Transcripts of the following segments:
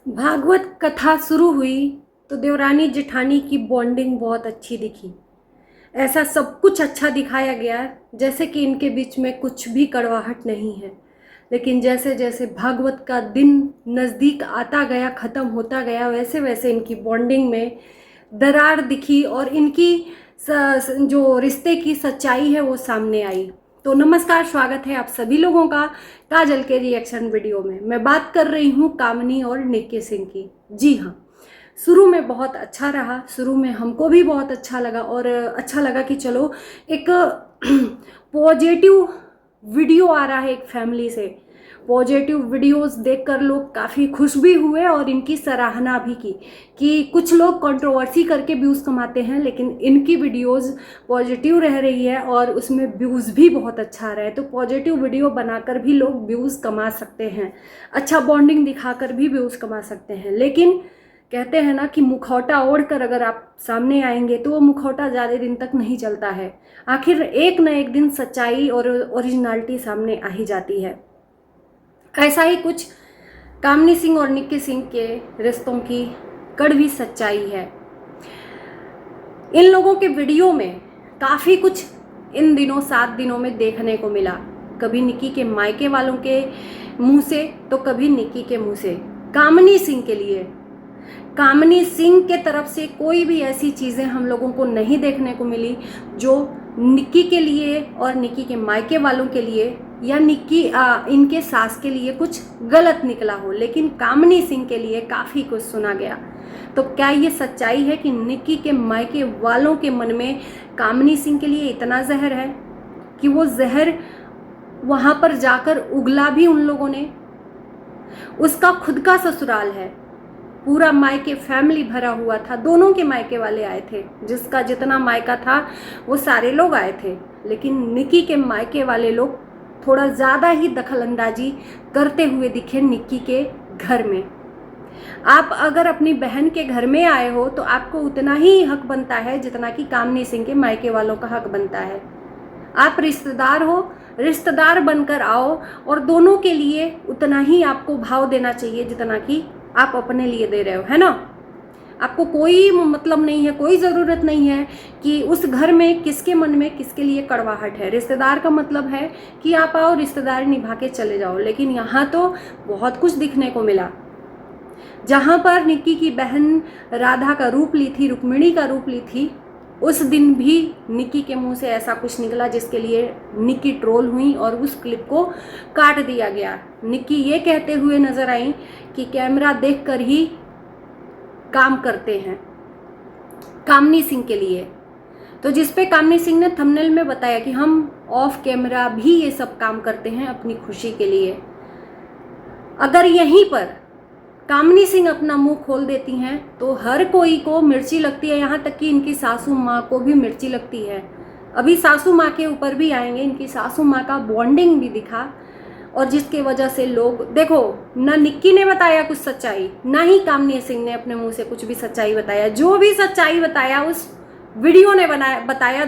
भागवत कथा शुरू हुई तो देवरानी जेठानी की बॉन्डिंग बहुत अच्छी दिखी। ऐसा सब कुछ अच्छा दिखाया गया जैसे कि इनके बीच में कुछ भी कड़वाहट नहीं है। लेकिन जैसे जैसे भागवत का दिन नज़दीक आता गया, ख़त्म होता गया, वैसे वैसे इनकी बॉन्डिंग में दरार दिखी और इनकी जो रिश्ते की सच्चाई है वो सामने आई। तो नमस्कार, स्वागत है आप सभी लोगों का काजल के रिएक्शन वीडियो में। मैं बात कर रही हूँ कामनी और निक्की सिंह की। जी हाँ, शुरू में बहुत अच्छा रहा, शुरू में हमको भी बहुत अच्छा लगा और अच्छा लगा कि चलो एक पॉजिटिव वीडियो आ रहा है एक फैमिली से। पॉजिटिव वीडियोस देखकर लोग काफ़ी खुश भी हुए और इनकी सराहना भी की कि कुछ लोग कंट्रोवर्सी करके व्यूज़ कमाते हैं, लेकिन इनकी वीडियोस पॉजिटिव रह रही है और उसमें व्यूज़ भी बहुत अच्छा आ रहा है। तो पॉजिटिव वीडियो बनाकर भी लोग व्यूज़ कमा सकते हैं, अच्छा बॉन्डिंग दिखाकर भी व्यूज़ कमा सकते हैं। लेकिन कहते हैं ना कि मुखौटा ओढ़कर अगर आप सामने आएंगे तो वो मुखौटा ज़्यादा दिन तक नहीं चलता है। आखिर एक न एक दिन सच्चाई और ओरिजिनलिटी सामने आ ही जाती है। ऐसा ही कुछ कामनी सिंह और निक्की सिंह के रिश्तों की कड़वी सच्चाई है। इन लोगों के वीडियो में काफ़ी कुछ इन दिनों 7 दिनों में देखने को मिला। कभी निक्की के मायके वालों के मुंह से तो कभी निक्की के मुंह से। कामनी सिंह के लिए, कामनी सिंह के तरफ से कोई भी ऐसी चीज़ें हम लोगों को नहीं देखने को मिली जो निक्की के लिए और निक्की के मायके वालों के लिए या इनके सास के लिए कुछ गलत निकला हो, लेकिन कामनी सिंह के लिए काफ़ी कुछ सुना गया। तो क्या ये सच्चाई है कि निक्की के मायके वालों के मन में कामनी सिंह के लिए इतना जहर है कि वो जहर वहाँ पर जाकर उगला भी उन लोगों ने? उसका खुद का ससुराल है, पूरा मायके फैमिली भरा हुआ था, दोनों के मायके वाले आए थे, जिसका जितना मायका था वो सारे लोग आए थे। लेकिन निक्की के मायके वाले लोग थोड़ा ज़्यादा ही दखलंदाजी करते हुए दिखे निक्की के घर में। आप अगर अपनी बहन के घर में आए हो तो आपको उतना ही हक बनता है जितना कि कामनी सिंह के मायके वालों का हक बनता है। आप रिश्तेदार हो, रिश्तेदार बनकर आओ और दोनों के लिए उतना ही आपको भाव देना चाहिए जितना कि आप अपने लिए दे रहे हो, है ना। आपको कोई मतलब नहीं है, कोई ज़रूरत नहीं है कि उस घर में किसके मन में किसके लिए कड़वाहट है। रिश्तेदार का मतलब है कि आप आओ, रिश्तेदारी निभा के चले जाओ। लेकिन यहाँ तो बहुत कुछ दिखने को मिला। जहाँ पर निक्की की बहन राधा का रूप ली थी, रुक्मिणी का रूप ली थी, उस दिन भी निक्की के मुंह से ऐसा कुछ निकला जिसके लिए निक्की ट्रोल हुई और उस क्लिप को काट दिया गया। निक्की ये कहते हुए नजर आई कि कैमरा देखकर ही काम करते हैं कामनी सिंह के लिए। तो जिसपे कामनी सिंह ने थंबनेल में बताया कि हम ऑफ कैमरा भी ये सब काम करते हैं अपनी खुशी के लिए। अगर यहीं पर कामनी सिंह अपना मुंह खोल देती हैं तो हर कोई को मिर्ची लगती है, यहाँ तक कि इनकी सासू माँ को भी मिर्ची लगती है। अभी सासू माँ के ऊपर भी आएंगे। इनकी सासू माँ का बॉन्डिंग भी दिखा और जिसके वजह से लोग, देखो, ना निक्की ने बताया कुछ सच्चाई, ना ही कामनी सिंह ने अपने मुंह से कुछ भी सच्चाई बताया। जो भी सच्चाई बताया उस वीडियो ने बताया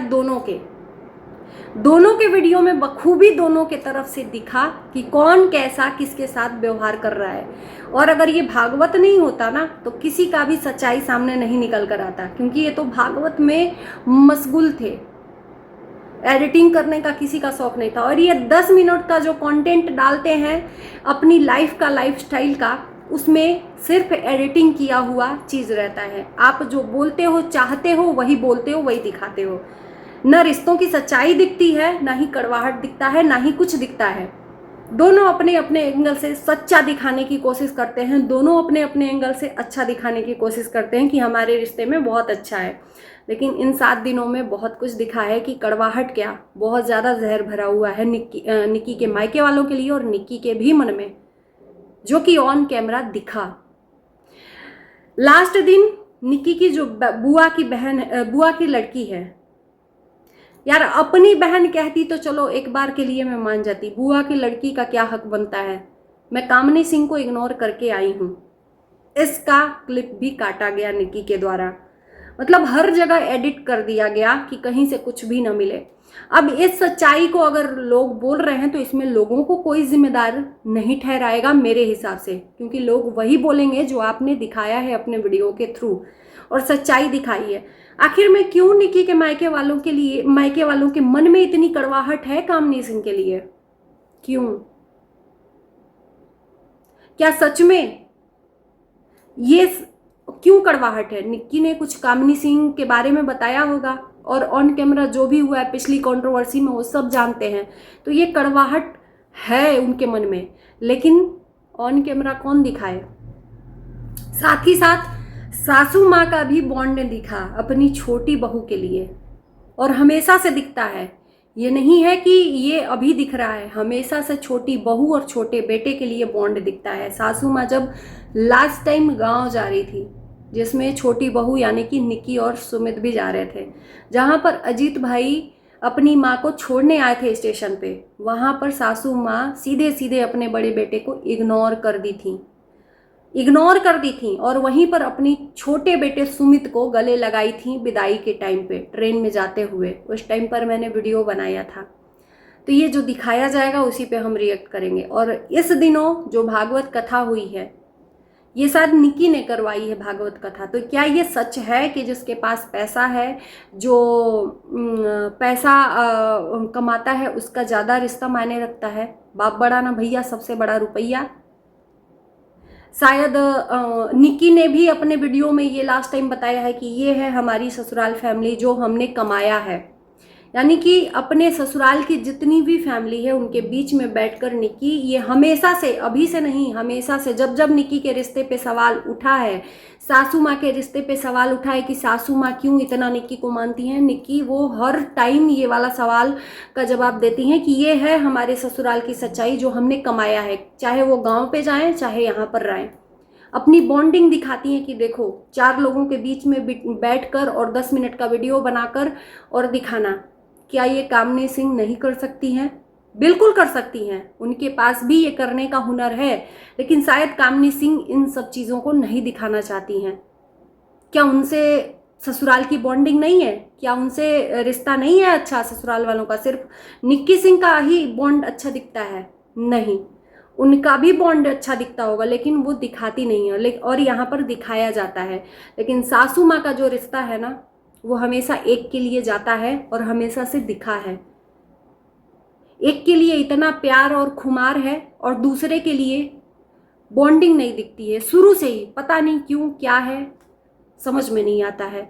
दोनों के वीडियो में बखूबी दोनों के तरफ से दिखा कि कौन कैसा किसके साथ व्यवहार कर रहा है। और अगर ये भागवत नहीं होता ना तो किसी का भी सच्चाई सामने नहीं निकल कर आता, क्योंकि ये तो भागवत में मशगूल थे। एडिटिंग करने का किसी का शौक नहीं था। और ये 10 मिनट का जो कंटेंट डालते हैं अपनी लाइफ का, लाइफस्टाइल का, उसमें सिर्फ एडिटिंग किया हुआ चीज़ रहता है। आप जो बोलते हो, चाहते हो, वही बोलते हो, वही दिखाते हो। न रिश्तों की सच्चाई दिखती है, ना ही कड़वाहट दिखता है, ना ही कुछ दिखता है। दोनों अपने अपने एंगल से सच्चा दिखाने की कोशिश करते हैं, दोनों अपने अपने एंगल से अच्छा दिखाने की कोशिश करते हैं कि हमारे रिश्ते में बहुत अच्छा है। लेकिन इन 7 दिनों में बहुत कुछ दिखा है कि कड़वाहट क्या, बहुत ज़्यादा जहर भरा हुआ है निक्की के मायके वालों के लिए और निक्की के भी मन में, जो कि ऑन कैमरा दिखा। लास्ट दिन निक्की की जो बुआ की लड़की है, यार अपनी बहन कहती तो चलो एक बार के लिए मैं मान जाती, बुआ की लड़की का क्या हक बनता है। मैं कामनी सिंह को इग्नोर करके आई हूँ। इसका क्लिप भी काटा गया निक्की के द्वारा, मतलब हर जगह एडिट कर दिया गया कि कहीं से कुछ भी ना मिले। अब इस सच्चाई को अगर लोग बोल रहे हैं तो इसमें लोगों को कोई जिम्मेदार नहीं ठहराएगा मेरे हिसाब से, क्योंकि लोग वही बोलेंगे जो आपने दिखाया है अपने वीडियो के थ्रू और सच्चाई दिखाई है। आखिर में क्यों निक्की के मायके वालों के मन में इतनी कड़वाहट है कामनी सिंह के लिए? क्यों? क्या सच में ये क्यों कड़वाहट है? निक्की ने कुछ कामनी सिंह के बारे में बताया होगा और ऑन कैमरा जो भी हुआ है पिछली कंट्रोवर्सी में वो सब जानते हैं, तो ये कड़वाहट है उनके मन में, लेकिन ऑन कैमरा कौन दिखाए? साथ ही साथ सासू माँ का भी बॉन्ड दिखा अपनी छोटी बहू के लिए, और हमेशा से दिखता है, ये नहीं है कि ये अभी दिख रहा है, हमेशा से छोटी बहू और छोटे बेटे के लिए बॉन्ड दिखता है। सासू माँ जब लास्ट टाइम गांव जा रही थी, जिसमें छोटी बहू यानी कि निक्की और सुमित भी जा रहे थे, जहां पर अजीत भाई अपनी माँ को छोड़ने आए थे स्टेशन पे, वहां पर सासू माँ सीधे सीधे अपने बड़े बेटे को इग्नोर कर दी थी और वहीं पर अपनी छोटे बेटे सुमित को गले लगाई थी विदाई के टाइम पे, ट्रेन में जाते हुए। उस टाइम पर मैंने वीडियो बनाया था। तो ये जो दिखाया जाएगा उसी पे हम रिएक्ट करेंगे। और इस दिनों जो भागवत कथा हुई है, ये शायद निक्की ने करवाई है भागवत कथा। तो क्या ये सच है कि जिसके पास पैसा है, जो पैसा कमाता है, उसका ज़्यादा रिश्ता मायने रखता है? बाप बड़ा ना भैया, सबसे बड़ा रुपया। शायद निक्की ने भी अपने वीडियो में ये लास्ट टाइम बताया है कि ये है हमारी ससुराल फैमिली जो हमने कमाया है, यानी कि अपने ससुराल की जितनी भी फैमिली है उनके बीच में बैठकर निक्की ये हमेशा से, अभी से नहीं, हमेशा से जब जब निक्की के रिश्ते पे सवाल उठा है, सासू माँ के रिश्ते पे सवाल उठा है कि सासू माँ क्यों इतना निक्की को मानती हैं, निक्की वो हर टाइम ये वाला सवाल का जवाब देती हैं कि ये है हमारे ससुराल की सच्चाई जो हमने कमाया है, चाहे वो गाँव पे जाएँ चाहे यहाँ पर रहें। अपनी बॉन्डिंग दिखाती हैं कि देखो, 4 लोगों के बीच में बैठकर और 10 मिनट का वीडियो बनाकर और दिखाना। क्या ये कामनी सिंह नहीं कर सकती हैं? बिल्कुल कर सकती हैं, उनके पास भी ये करने का हुनर है, लेकिन शायद कामनी सिंह इन सब चीज़ों को नहीं दिखाना चाहती हैं। क्या उनसे ससुराल की बॉन्डिंग नहीं है? क्या उनसे रिश्ता नहीं है अच्छा ससुराल वालों का? सिर्फ निक्की सिंह का ही बॉन्ड अच्छा दिखता है? नहीं, उनका भी बॉन्ड अच्छा दिखता होगा, लेकिन वो दिखाती नहीं है, और यहाँ पर दिखाया जाता है। लेकिन सासू माँ का जो रिश्ता है ना, वो हमेशा एक के लिए जाता है और हमेशा से दिखा है। एक के लिए इतना प्यार और खुमार है और दूसरे के लिए बॉन्डिंग नहीं दिखती है शुरू से ही। पता नहीं क्यों, क्या है, समझ में नहीं आता है,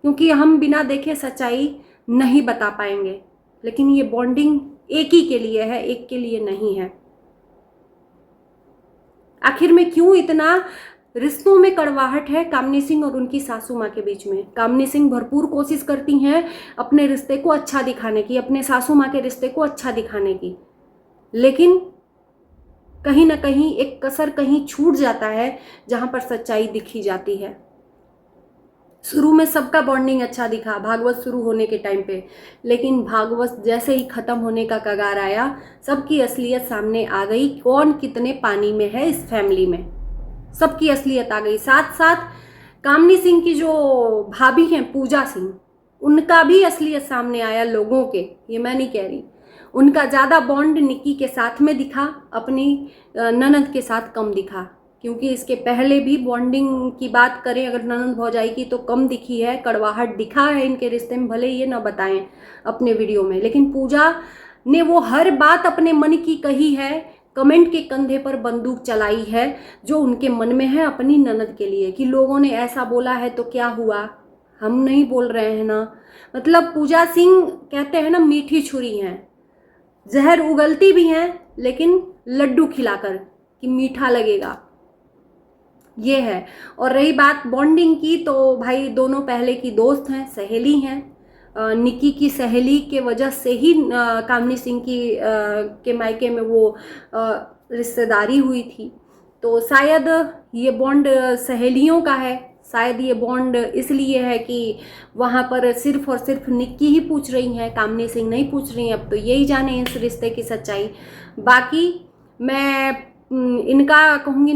क्योंकि हम बिना देखे सच्चाई नहीं बता पाएंगे। लेकिन ये बॉन्डिंग एक ही के लिए है, एक के लिए नहीं है। आखिर में क्यों इतना रिश्तों में कड़वाहट है कामनी सिंह और उनकी सासू माँ के बीच में? कामनी सिंह भरपूर कोशिश करती हैं अपने रिश्ते को अच्छा दिखाने की, अपने सासू माँ के रिश्ते को अच्छा दिखाने की, लेकिन कहीं ना कहीं एक कसर कहीं छूट जाता है जहां पर सच्चाई दिखी जाती है। शुरू में सबका बॉन्डिंग अच्छा दिखा भागवत शुरू होने के टाइम पे, लेकिन भागवत जैसे ही खत्म होने का कगार आया, सबकी असलियत सामने आ गई। कौन कितने पानी में है इस फैमिली में, सबकी असलियत आ गई। साथ साथ कामनी सिंह की जो भाभी हैं पूजा सिंह, उनका भी असलियत सामने आया लोगों के। ये मैं नहीं कह रही, उनका ज़्यादा बॉन्ड निक्की के साथ में दिखा, अपनी ननद के साथ कम दिखा। क्योंकि इसके पहले भी बॉन्डिंग की बात करें अगर ननद भौजाई की, तो कम दिखी है, कड़वाहट दिखा है इनके रिश्ते में, भले ये ना बताएं अपने वीडियो में, लेकिन पूजा ने वो हर बात अपने मन की कही है, कमेंट के कंधे पर बंदूक चलाई है जो उनके मन में है अपनी ननद के लिए, कि लोगों ने ऐसा बोला है तो क्या हुआ, हम नहीं बोल रहे हैं ना। मतलब पूजा सिंह कहते हैं ना, मीठी छुरी हैं, जहर उगलती भी हैं लेकिन लड्डू खिलाकर कि मीठा लगेगा, ये है। और रही बात बॉन्डिंग की, तो भाई दोनों पहले की दोस्त हैं, सहेली हैं। निक्की की सहेली के वजह से ही कामनी सिंह की के मायके में वो रिश्तेदारी हुई थी। तो शायद ये बॉन्ड सहेलियों का है, शायद ये बॉन्ड इसलिए है कि वहाँ पर सिर्फ और सिर्फ निक्की ही पूछ रही हैं, कामनी सिंह नहीं पूछ रही हैं। अब तो यही जाने इस रिश्ते की सच्चाई। बाकी मैं इनका कहूँगी,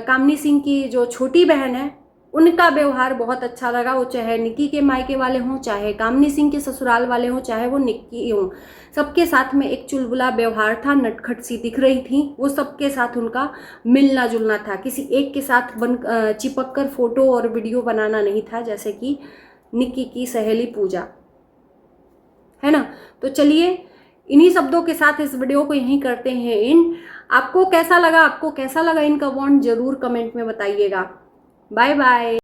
कामनी सिंह की जो छोटी बहन है उनका व्यवहार बहुत अच्छा लगा, वो चाहे निक्की के मायके वाले हों, चाहे कामनी सिंह के ससुराल वाले हों, चाहे वो निक्की हों, सबके साथ में एक चुलबुला व्यवहार था। नटखट सी दिख रही थी वो, सबके साथ उनका मिलना जुलना था। किसी एक के साथ चिपक कर फोटो और वीडियो बनाना नहीं था, जैसे कि निक्की की सहेली पूजा, है ना। तो चलिए इन्हीं शब्दों के साथ इस वीडियो को यहीं करते हैं। आपको कैसा लगा इनका बॉन्ड जरूर कमेंट में बताइएगा। Bye bye.